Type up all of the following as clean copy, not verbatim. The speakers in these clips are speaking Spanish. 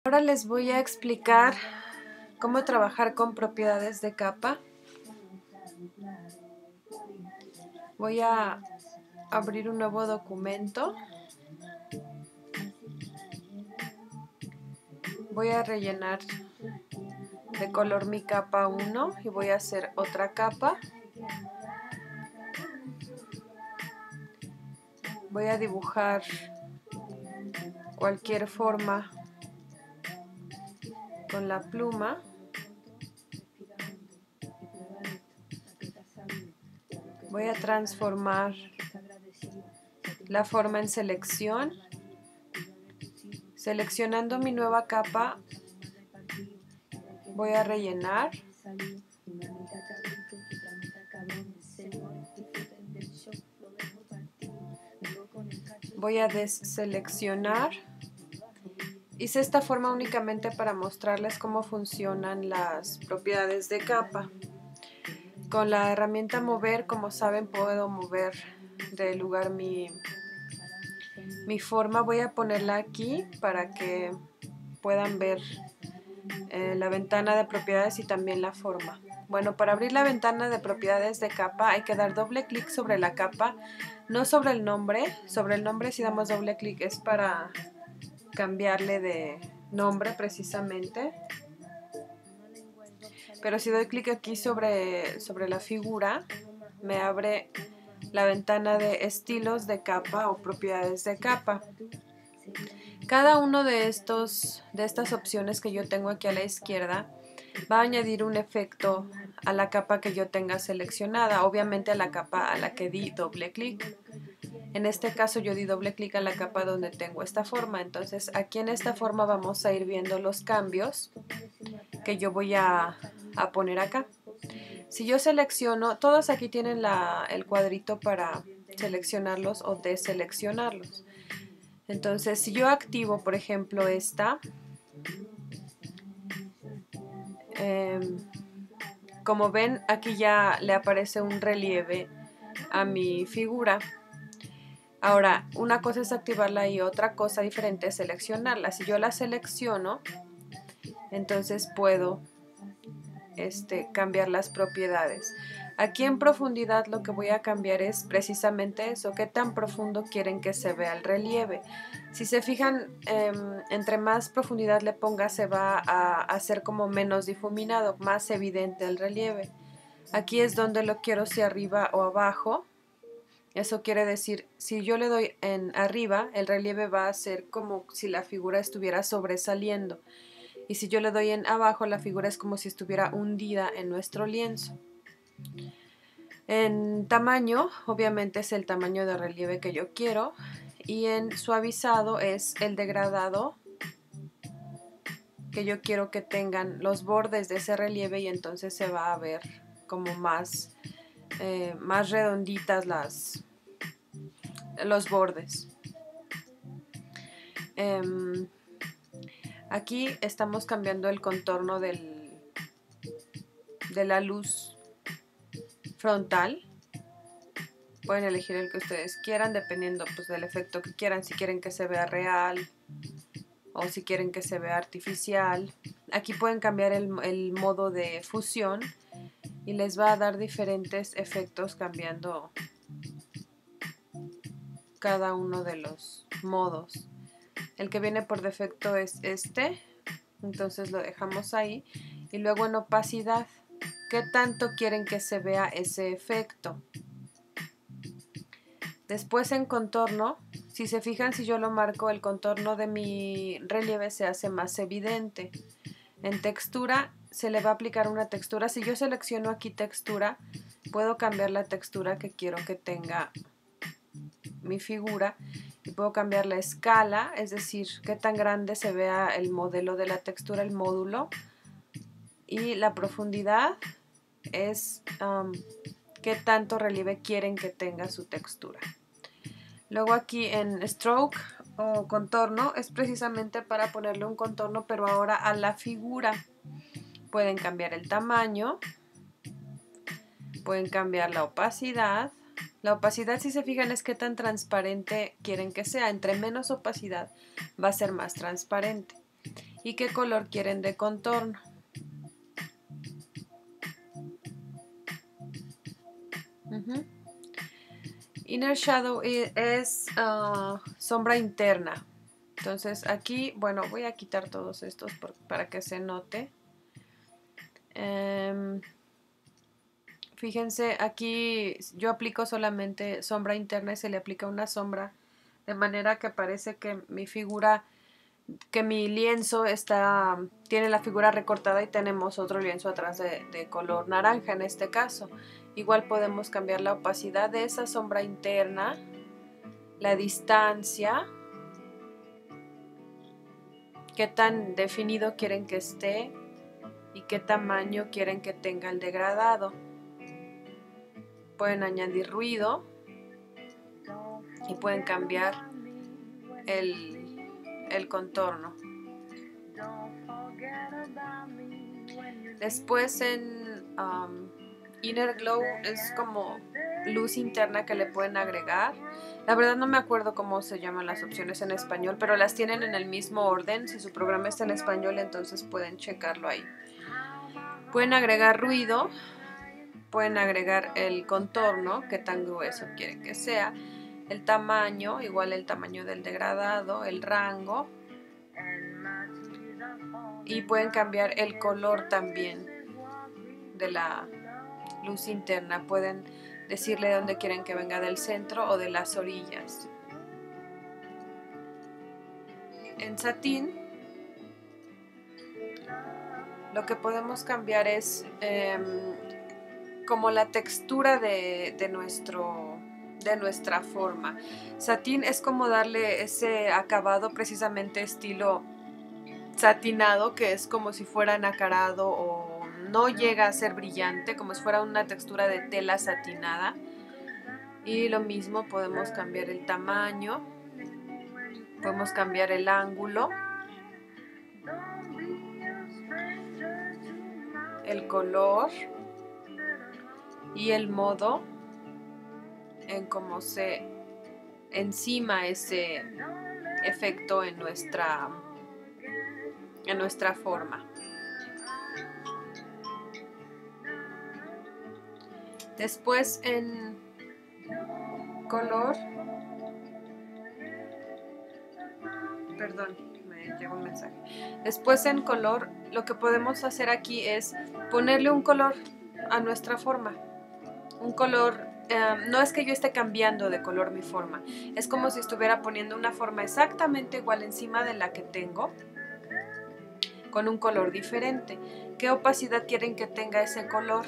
Ahora les voy a explicar cómo trabajar con propiedades de capa. Voy a abrir un nuevo documento. Voy a rellenar de color mi capa 1 y voy a hacer otra capa. Voy a dibujar cualquier forma con la pluma. Voy a transformar la forma en selección. Seleccionando mi nueva capa, voy a rellenar. Voy a deseleccionar. Hice esta forma únicamente para mostrarles cómo funcionan las propiedades de capa. Con la herramienta mover, como saben, puedo mover de lugar mi forma. Voy a ponerla aquí para que puedan ver la ventana de propiedades y también la forma. Bueno, para abrir la ventana de propiedades de capa hay que dar doble clic sobre la capa, no sobre el nombre. Sobre el nombre, si damos doble clic, es para cambiarle de nombre precisamente. Pero si doy clic aquí sobre la figura, me abre la ventana de estilos de capa o propiedades de capa. Cada uno de estas opciones que yo tengo aquí a la izquierda va a añadir un efecto a la capa que yo tenga seleccionada, obviamente a la capa a la que di doble clic. En este caso yo di doble clic a la capa donde tengo esta forma, entonces aquí en esta forma vamos a ir viendo los cambios que yo voy a poner acá. Si yo selecciono, todos aquí tienen el cuadrito para seleccionarlos o deseleccionarlos. Entonces, si yo activo, por ejemplo, esta, como ven, aquí ya le aparece un relieve a mi figura. Ahora, una cosa es activarla y otra cosa diferente es seleccionarla. Si yo la selecciono, entonces puedo cambiar las propiedades. Aquí en profundidad lo que voy a cambiar es precisamente eso, qué tan profundo quieren que se vea el relieve. Si se fijan, entre más profundidad le ponga se va a hacer como menos difuminado, más evidente el relieve. Aquí es donde lo quiero, si arriba o abajo. Eso quiere decir, si yo le doy en arriba, el relieve va a ser como si la figura estuviera sobresaliendo. Y si yo le doy en abajo, la figura es como si estuviera hundida en nuestro lienzo. En tamaño, obviamente es el tamaño de relieve que yo quiero. Y en suavizado es el degradado que yo quiero que tengan los bordes de ese relieve, y entonces se va a ver como más redonditas los bordes. Aquí estamos cambiando el contorno de la luz frontal. Pueden elegir el que ustedes quieran dependiendo pues del efecto que quieran, si quieren que se vea real o si quieren que se vea artificial. Aquí pueden cambiar el modo de fusión y les va a dar diferentes efectos cambiando cada uno de los modos. El que viene por defecto es este, entonces lo dejamos ahí. Y luego en opacidad, ¿qué tanto quieren que se vea ese efecto? Después en contorno, si se fijan, si yo lo marco, el contorno de mi relieve se hace más evidente. En textura se le va a aplicar una textura. Si yo selecciono aquí textura, puedo cambiar la textura que quiero que tenga mi figura y puedo cambiar la escala, es decir, qué tan grande se vea el modelo de la textura, el módulo, y la profundidad es qué tanto relieve quieren que tenga su textura. Luego aquí en stroke o contorno es precisamente para ponerle un contorno, pero ahora a la figura. Pueden cambiar el tamaño, pueden cambiar la opacidad. La opacidad, si se fijan, es qué tan transparente quieren que sea. Entre menos opacidad va a ser más transparente. y qué color quieren de contorno. Inner Shadow es sombra interna. Entonces aquí, bueno, voy a quitar todos estos para que se note. Fíjense, aquí yo aplico solamente sombra interna y se le aplica una sombra de manera que parece que mi figura, que mi lienzo tiene la figura recortada y tenemos otro lienzo atrás de color naranja en este caso. Igual podemos cambiar la opacidad de esa sombra interna, la distancia, qué tan definido quieren que esté y qué tamaño quieren que tenga el degradado. Pueden añadir ruido y pueden cambiar el contorno. Después en Inner Glow es como luz interna que le pueden agregar. La verdad no me acuerdo cómo se llaman las opciones en español, pero las tienen en el mismo orden. Si su programa está en español, entonces pueden checarlo ahí. Pueden agregar ruido, pueden agregar el contorno, qué tan grueso quieren que sea, el tamaño, igual el tamaño del degradado, el rango, y pueden cambiar el color también de la luz interna. Pueden decirle dónde quieren que venga, del centro o de las orillas. En Satin lo que podemos cambiar es como la textura de nuestra forma. Satin es como darle ese acabado precisamente estilo satinado, que es como si fuera nacarado o no llega a ser brillante, como si fuera una textura de tela satinada. Y lo mismo, podemos cambiar el tamaño, podemos cambiar el ángulo, el color y el modo en cómo se encima ese efecto en nuestra forma. Después en color, perdón, me llegó un mensaje. Después en color, lo que podemos hacer aquí es ponerle un color a nuestra forma. Un color, no es que yo esté cambiando de color mi forma, es como si estuviera poniendo una forma exactamente igual encima de la que tengo, con un color diferente. ¿Qué opacidad quieren que tenga ese color?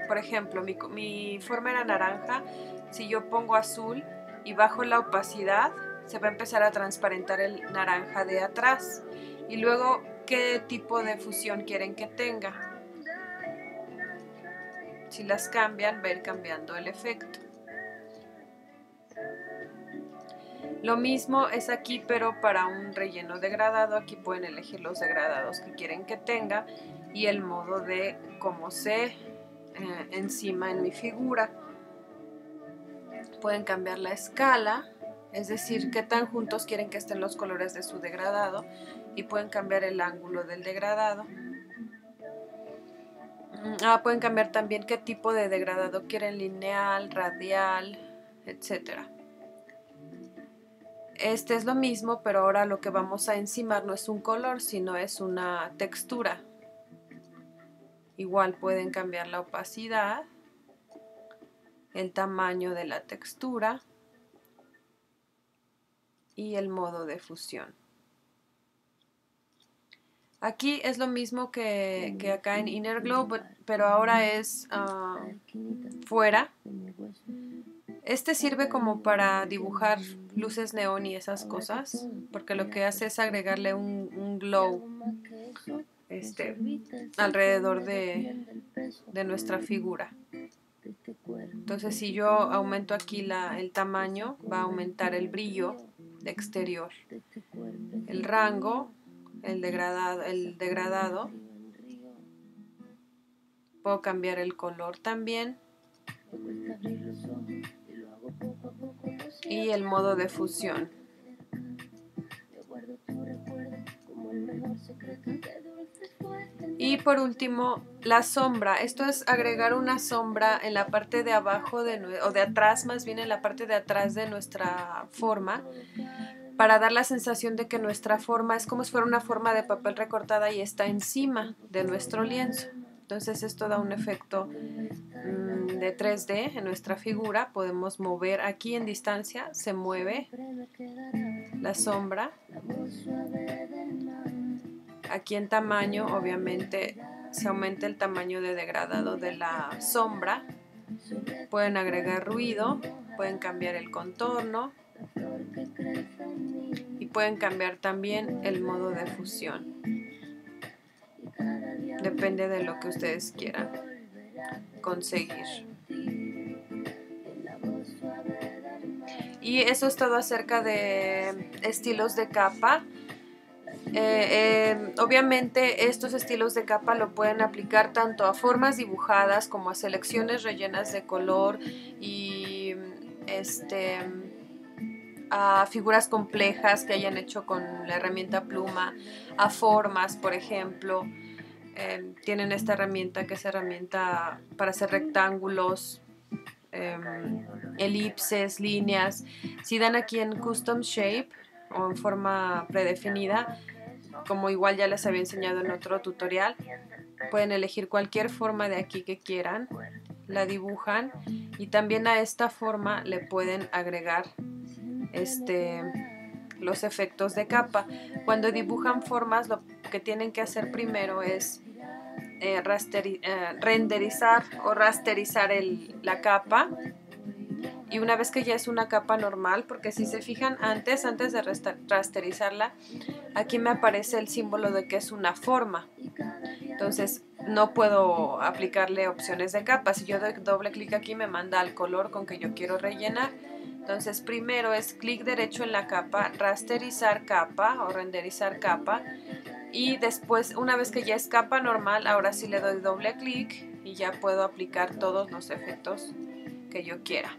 Por ejemplo, mi forma era naranja. Si yo pongo azul y bajo la opacidad, se va a empezar a transparentar el naranja de atrás. Y luego, ¿qué tipo de fusión quieren que tenga? Si las cambian, va a ir cambiando el efecto. Lo mismo es aquí, pero para un relleno degradado. Aquí pueden elegir los degradados que quieren que tenga y el modo de cómo se encima en mi figura. Pueden cambiar la escala, es decir, qué tan juntos quieren que estén los colores de su degradado, y pueden cambiar el ángulo del degradado. Pueden cambiar también qué tipo de degradado quieren, lineal, radial, etcétera. Este es lo mismo, pero ahora lo que vamos a encimar no es un color, sino es una textura. Igual pueden cambiar la opacidad, el tamaño de la textura y el modo de fusión. Aquí es lo mismo que acá en Inner Glow, pero ahora es fuera. Este sirve como para dibujar luces neón y esas cosas, porque lo que hace es agregarle un glow alrededor de nuestra figura. Entonces, si yo aumento aquí el tamaño, va a aumentar el brillo de exterior, el rango, el degradado. Puedo cambiar el color también y el modo de fusión. Y por último, la sombra. Esto es agregar una sombra en la parte de abajo o de atrás, más bien en la parte de atrás de nuestra forma, para dar la sensación de que nuestra forma es como si fuera una forma de papel recortada y está encima de nuestro lienzo. Entonces esto da un efecto de 3D en nuestra figura. Podemos mover aquí en distancia, se mueve la sombra. Aquí en tamaño, obviamente, se aumenta el tamaño de degradado de la sombra. Pueden agregar ruido, pueden cambiar el contorno y pueden cambiar también el modo de fusión. Depende de lo que ustedes quieran conseguir. Y eso es todo acerca de estilos de capa. Obviamente estos estilos de capa lo pueden aplicar tanto a formas dibujadas como a selecciones rellenas de color y a figuras complejas que hayan hecho con la herramienta pluma, a formas, por ejemplo. Tienen esta herramienta que es herramienta para hacer rectángulos, elipses, líneas. Si dan aquí en Custom Shape o en forma predefinida, como igual ya les había enseñado en otro tutorial, pueden elegir cualquier forma de aquí que quieran, la dibujan y también a esta forma le pueden agregar los efectos de capa. Cuando dibujan formas, lo que tienen que hacer primero es renderizar o rasterizar la capa. Y una vez que ya es una capa normal, porque si se fijan antes de rasterizarla, aquí me aparece el símbolo de que es una forma. Entonces no puedo aplicarle opciones de capa. Si yo doy doble clic aquí me manda al color con que yo quiero rellenar. Entonces primero es clic derecho en la capa, rasterizar capa o renderizar capa. Y después, una vez que ya es capa normal, ahora sí le doy doble clic y ya puedo aplicar todos los efectos que yo quiera.